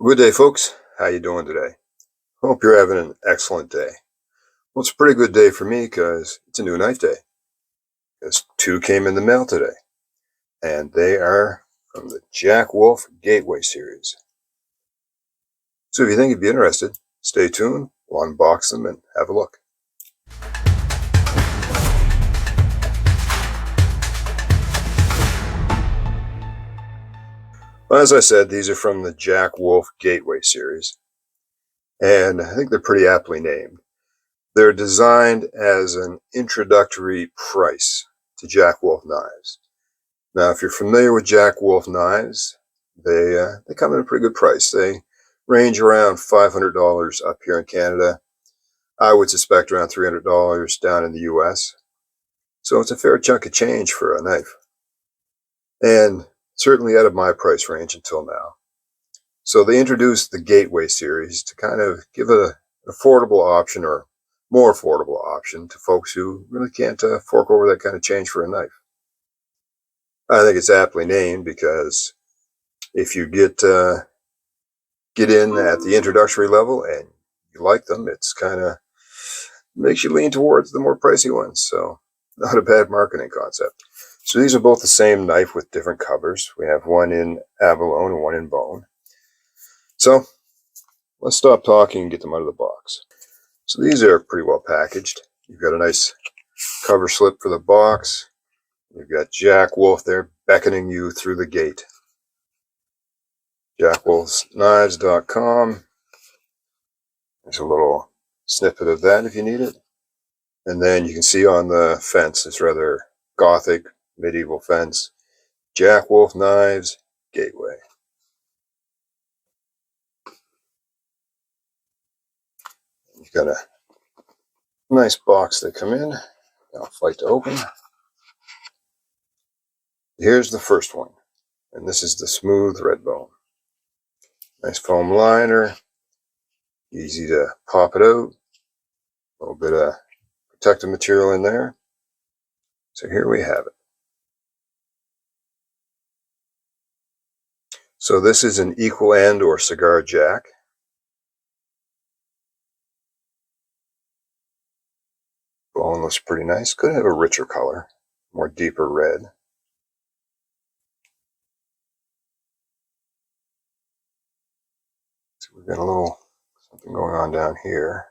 Good day, folks. How you doing today? Hope you're having an excellent day. Well, it's a pretty good day for me because it's a new knife day. Because two came in the mail today, and they are from the Jack Wolf Gateway series. So if you think you'd be interested, stay tuned. We'll unbox them and have a look. Well, as I said, these are from the Jack Wolf Gateway series, and I think they're pretty aptly named. They're designed as an introductory price to Jack Wolf knives. Now, if you're familiar with Jack Wolf knives, they come at a pretty good price. They range around $500 up here in Canada. I would suspect around $300 down in the US. So it's a fair chunk of change for a knife. And certainly out of my price range until now. So they introduced the Gateway series to kind of give an affordable option or more affordable option to folks who really can't fork over that kind of change for a knife. I think it's aptly named because if you get in at the introductory level and you like them, it's kind of makes you lean towards the more pricey ones. So not a bad marketing concept. So these are both the same knife with different covers. We have one in abalone and one in bone. So let's stop talking and get them out of the box. So these are pretty well packaged. You've got a nice cover slip for the box. You've got Jack Wolf there beckoning you through the gate. JackWolfsKnives.com. There's a little snippet of that if you need it. And then you can see on the fence, this rather gothic medieval fence, Jack Wolf Knives Gateway. You've got a nice box they come in. Now fight to open. Here's the first one, and this is the smooth red bone. Nice foam liner, easy to pop it out. A little bit of protective material in there. So here we have it. So this is an equal end or cigar jack. Bone looks pretty nice. Could have a richer color, more deeper red. So we've got a little something going on down here.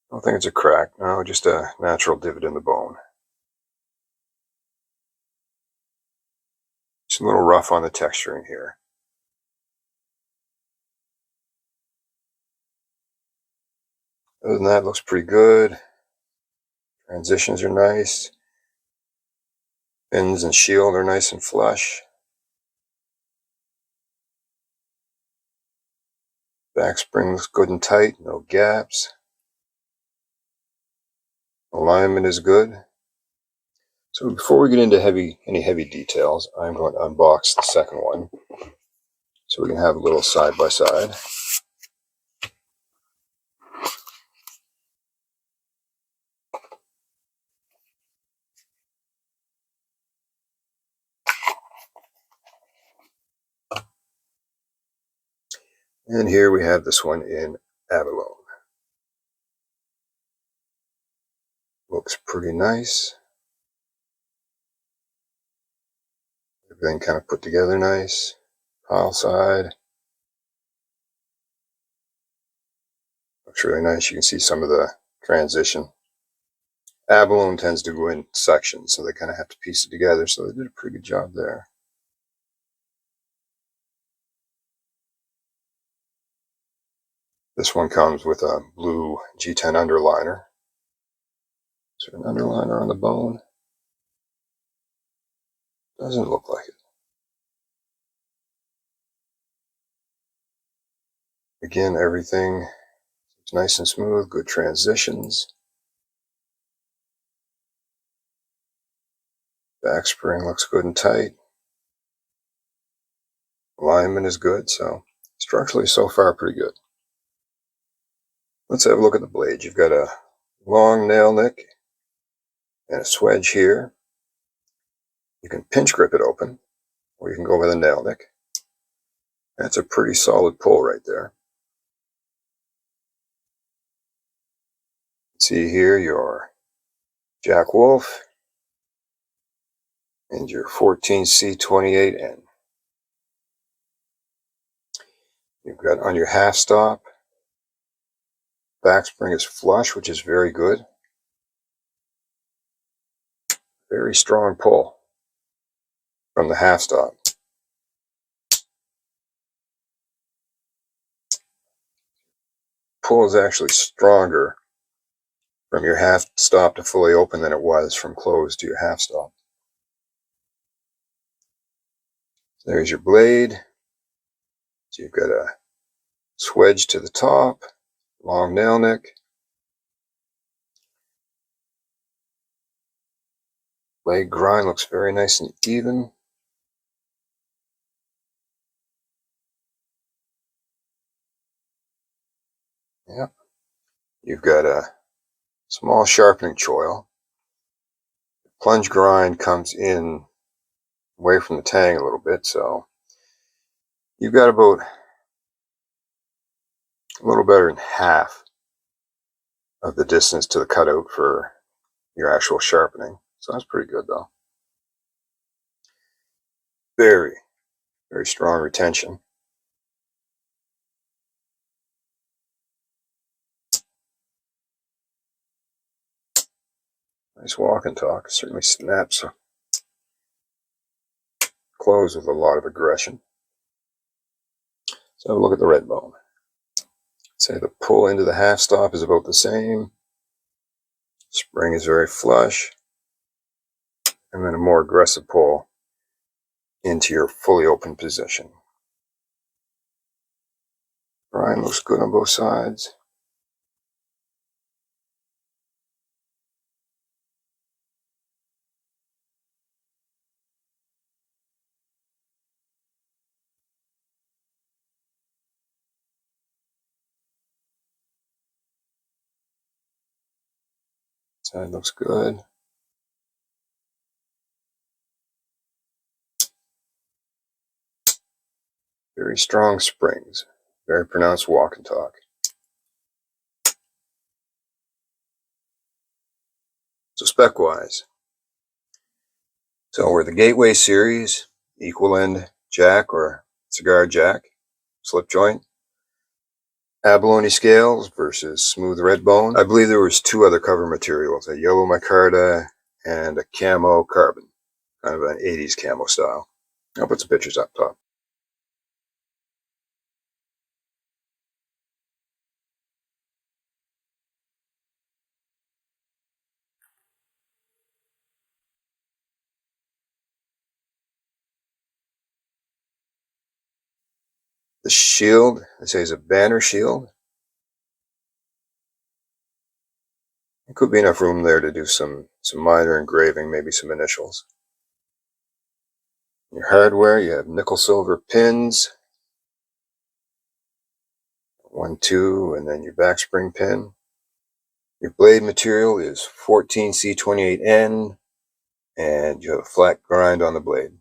I don't think it's a crack. No, just a natural divot in the bone. Just a little rough on the texturing here. Other than that, it looks pretty good. Transitions are nice. Pins and shield are nice and flush. Back spring looks good and tight, no gaps. Alignment is good. So before we get into any heavy details, I'm going to unbox the second one so we can have a little side by side. And here we have this one in abalone. Looks pretty nice. Everything kind of put together nice. Pile side. Looks really nice. You can see some of the transition. Abalone tends to go in sections, so they kind of have to piece it together. So they did a pretty good job there. This one comes with a blue G10 underliner. Is there an underliner on the bone? Doesn't look like it. Again, everything is nice and smooth, good transitions. Back spring looks good and tight. Alignment is good, so structurally so far pretty good. Let's have a look at the blade. You've got a long nail nick and a swedge here. You can pinch grip it open, or you can go with a nail nick. That's a pretty solid pull right there. See here your Jack Wolf and your 14C28N. You've got on your half stop, back spring is flush, which is very good. Very strong pull from the half stop. Pull is actually stronger from your half stop to fully open than it was from closed to your half stop. There's your blade. So you've got a swedge to the top, long nail nick. Blade grind looks very nice and even. Yep. You've got a small sharpening choil. Plunge grind comes in away from the tang a little bit, so you've got about a little better than half of the distance to the cutout for your actual sharpening. So that's pretty good though. Very, very strong retention. Nice walk and talk. Certainly snaps close with a lot of aggression. So have a look at the red bone. Say the pull into the half stop is about the same. Spring is very flush. And then a more aggressive pull into your fully open position. Grind looks good on both sides. Side looks good. Very strong springs. Very pronounced walk and talk. So spec-wise. So we're the Gateway series, equal end jack or cigar jack, slip joint. Abalone scales versus smooth red bone. I believe there was two other cover materials, a yellow micarta and a camo carbon, kind of an 80s camo style. I'll put some pictures up top. The shield, they say, is a banner shield. There could be enough room there to do some minor engraving, maybe some initials. Your hardware, you have nickel silver pins, 1, 2, and then your back spring pin. Your blade material is 14C28N, and you have a flat grind on the blade.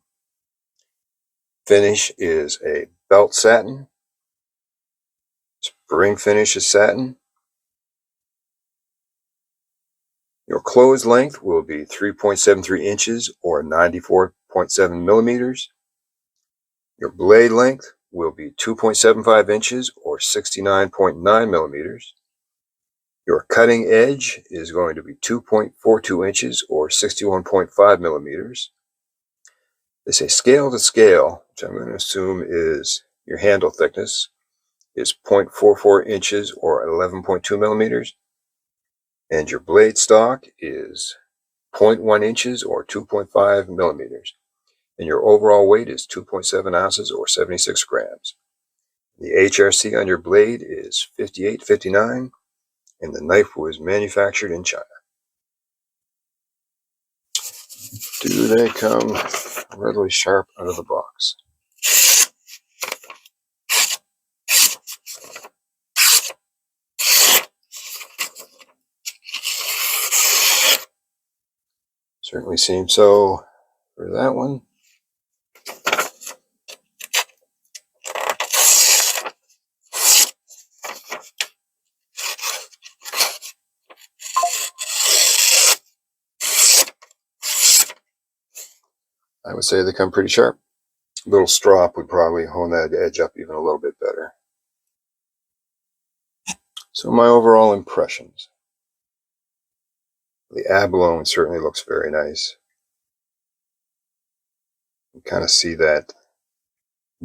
Finish is a belt satin. Spring finish is satin. Your closed length will be 3.73 inches or 94.7 millimeters. Your blade length will be 2.75 inches or 69.9 millimeters. Your cutting edge is going to be 2.42 inches or 61.5 millimeters. They say scale to scale, which I'm going to assume is your handle thickness, is 0.44 inches or 11.2 millimeters. And your blade stock is 0.1 inches or 2.5 millimeters. And your overall weight is 2.7 ounces or 76 grams. The HRC on your blade is 5859, and the knife was manufactured in China. Do they come readily sharp out of the box? Certainly seems so for that one. I would say they come pretty sharp. A little strop would probably hone that edge up even a little bit better. So my overall impressions. The abalone certainly looks very nice. You kind of see that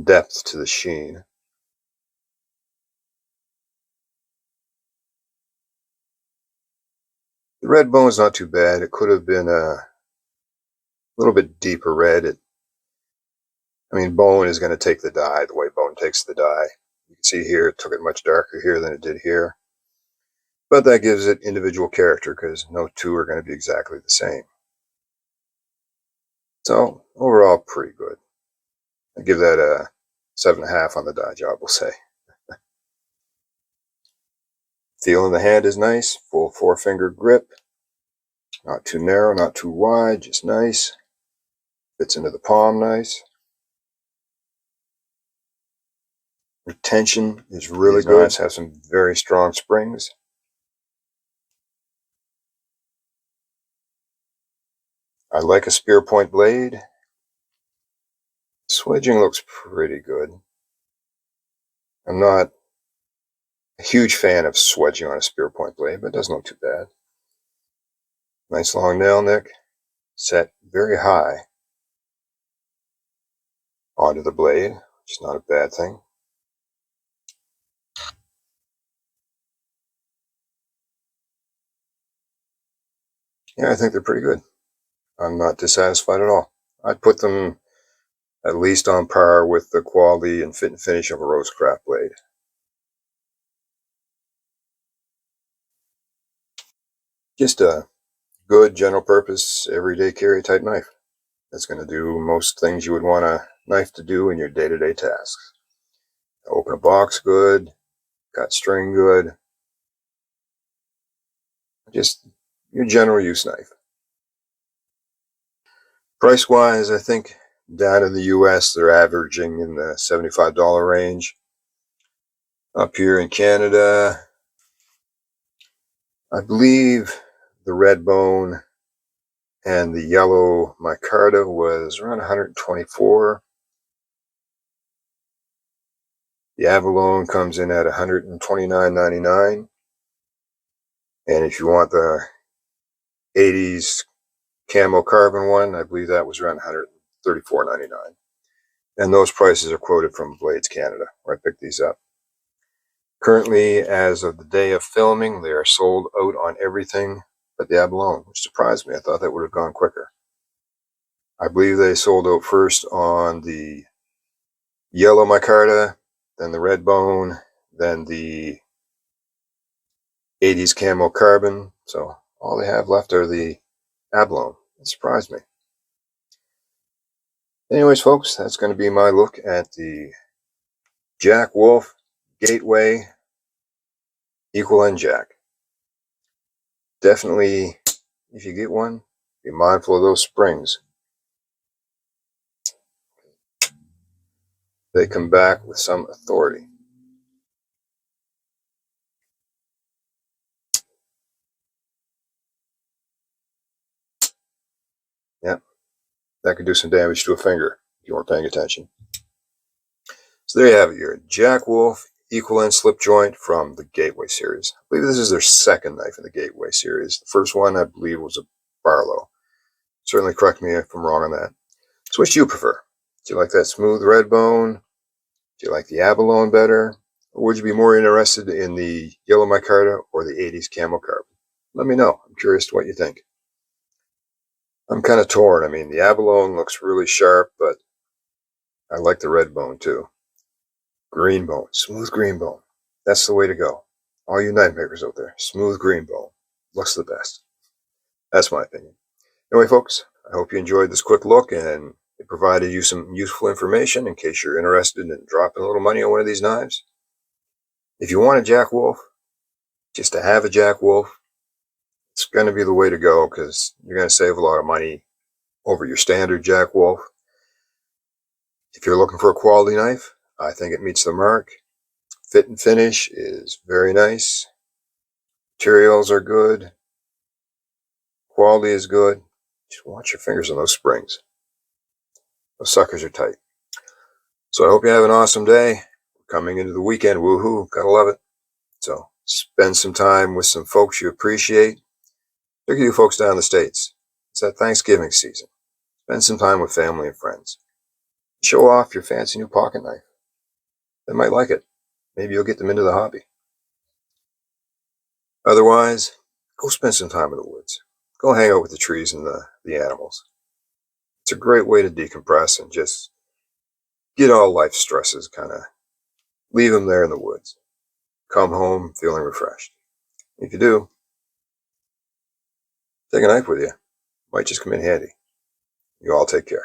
depth to the sheen. The red bone is not too bad. It could have been a little bit deeper red. I mean, bone is going to take the dye the way bone takes the dye. You can see here it took it much darker here than it did here. But that gives it individual character because no two are going to be exactly the same. So overall, pretty good. I give that a 7.5 on the dye job, we'll say. Feel in the hand is nice. Full 4-finger grip. Not too narrow, not too wide, just nice. Fits into the palm nice. Retention is really good. These knives have some very strong springs. I like a spear point blade. Swedging looks pretty good. I'm not a huge fan of swedging on a spear point blade, but it doesn't look too bad. Nice long nail nick, set very high onto the blade, which is not a bad thing. Yeah, I think they're pretty good. I'm not dissatisfied at all. I'd put them at least on par with the quality and fit and finish of a Rose Craft blade. Just a good general purpose, everyday carry type knife. That's going to do most things you would want a knife to do in your day-to-day tasks. Open a box good, cut string good. Just your general use knife. Price-wise, I think down in the US, they're averaging in the $75 range. Up here in Canada, I believe the red bone and the yellow micarta was around 124. The abalone comes in at $129.99. And if you want the 80s camo carbon one, I believe that was around $134.99. And those prices are quoted from Blades Canada, where I picked these up. Currently, as of the day of filming, they are sold out on everything but the abalone, which surprised me. I thought that would have gone quicker. I believe they sold out first on the yellow micarta, then the red bone, then the 80s camo carbon. So all they have left are the abalone. It surprised me. Anyways, folks, that's going to be my look at the Jack Wolf Gateway Equal End Jack. Definitely, if you get one, be mindful of those springs. They come back with some authority. Yep, that could do some damage to a finger if you weren't paying attention. So there you have it, your Jack Wolf Equal End Slip Joint from the Gateway series. I believe this is their second knife in the Gateway series. The first one, I believe, was a Barlow. Certainly correct me if I'm wrong on that. So which do you prefer? Do you like that smooth red bone? Do you like the abalone better? Or would you be more interested in the yellow micarta or the 80s camo carbon? Let me know. I'm curious to what you think. I'm kind of torn. I mean, the abalone looks really sharp, but I like the red bone too. Green bone, smooth green bone. That's the way to go. All you knife makers out there, smooth green bone. Looks the best. That's my opinion. Anyway, folks, I hope you enjoyed this quick look and it provided you some useful information in case you're interested in dropping a little money on one of these knives. If you want a Jack Wolf, just to have a Jack Wolf, it's going to be the way to go because you're going to save a lot of money over your standard Jack Wolf. If you're looking for a quality knife, I think it meets the mark. Fit and finish is very nice. Materials are good. Quality is good. Just watch your fingers on those springs. Those suckers are tight. So I hope you have an awesome day. Coming into the weekend, woohoo, gotta love it. So spend some time with some folks you appreciate. Look at you folks down in the States. It's that Thanksgiving season. Spend some time with family and friends. Show off your fancy new pocket knife. They might like it. Maybe you'll get them into the hobby. Otherwise, go spend some time in the woods. Go hang out with the trees and the animals. It's a great way to decompress and just get all life stresses, kind of leave them there in the woods. Come home feeling refreshed. If you do, take a knife with you. Might just come in handy. You all take care.